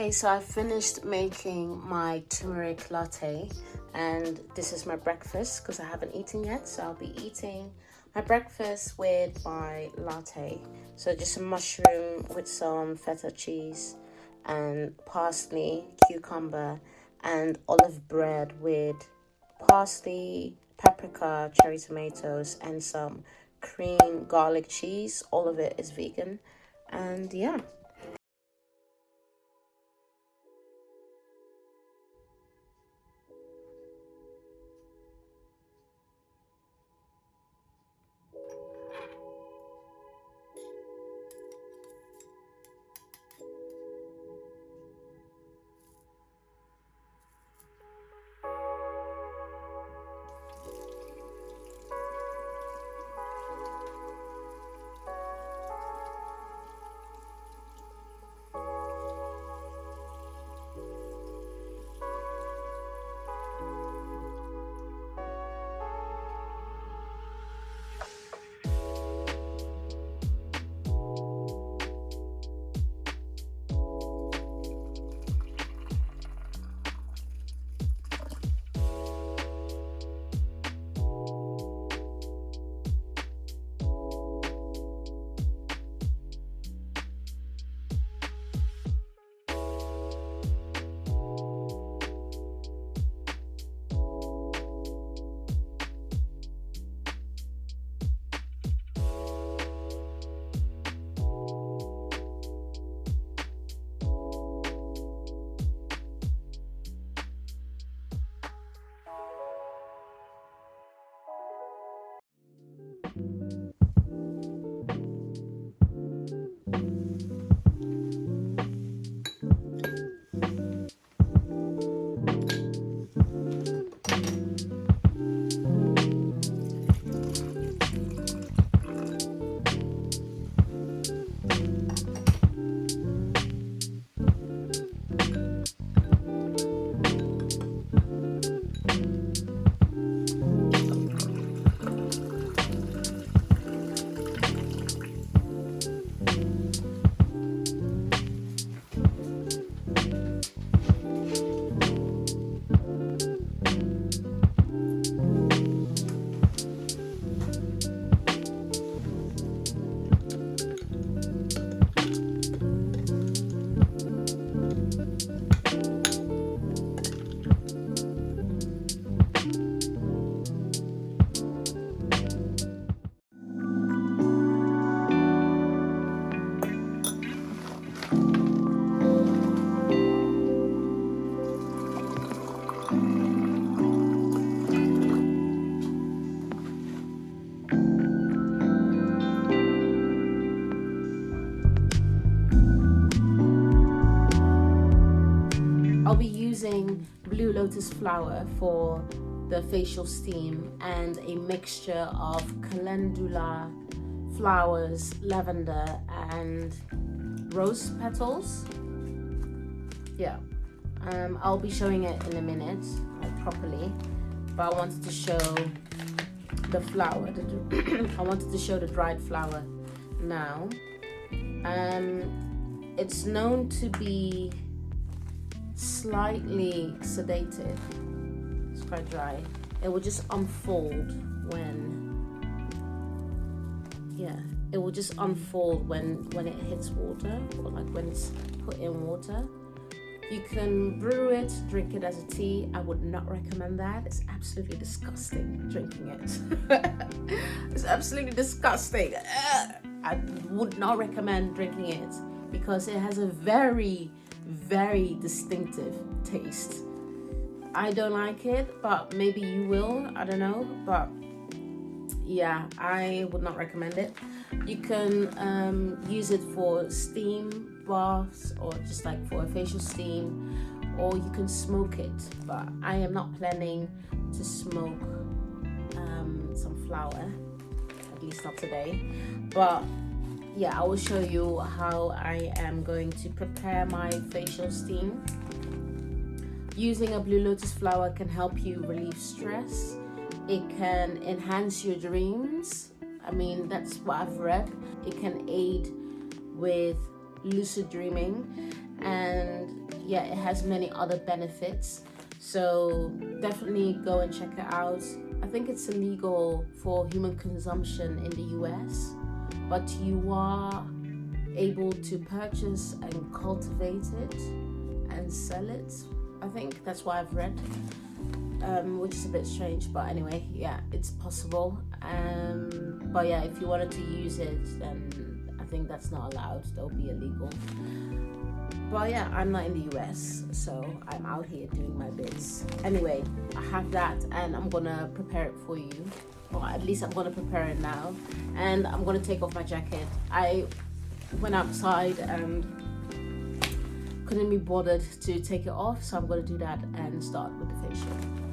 Okay, so I finished making my turmeric latte, and this is my breakfast because I haven't eaten yet. So I'll be eating my breakfast with my latte. So just a mushroom with some feta cheese and parsley, cucumber, and olive bread with parsley, paprika, cherry tomatoes, and some cream garlic cheese. All of it is vegan, and yeah. I'll be using Blue Lotus flower for the facial steam and a mixture of calendula flowers, lavender, and rose petals. Yeah, I'll be showing it in a minute, like properly, but I wanted to show the flower. I wanted to show the dried flower now. It's known to be slightly sedative. It's quite dry. It will just unfold when it hits water, or like when it's put in water. You can brew it, drink it as a tea. I would not recommend that. It's absolutely disgusting drinking it. It's absolutely disgusting. I would not recommend drinking it because it has a very distinctive taste. I don't like it, but maybe you will, I don't know, but yeah, I would not recommend it. You can use it for steam baths or just like for a facial steam, or you can smoke it, but I am not planning to smoke some flower, at least not today. But yeah, I will show you how I am going to prepare my facial steam. Using a Blue Lotus flower can help you relieve stress. It can enhance your dreams. I mean, that's what I've read. It can aid with lucid dreaming, and yeah, it has many other benefits. So definitely go and check it out. I think it's illegal for human consumption in the US, but you are able to purchase and cultivate it and sell it. I think that's what I've read, which is a bit strange, but anyway, yeah, it's possible. But yeah, if you wanted to use it, then I think that's not allowed. That would be illegal. But yeah, I'm not in the US, so I'm out here doing my bits. Anyway, I have that, and I'm gonna prepare it for you. Or at least I'm gonna prepare it now. And I'm gonna take off my jacket. I went outside and couldn't be bothered to take it off, so I'm gonna do that and start with the facial.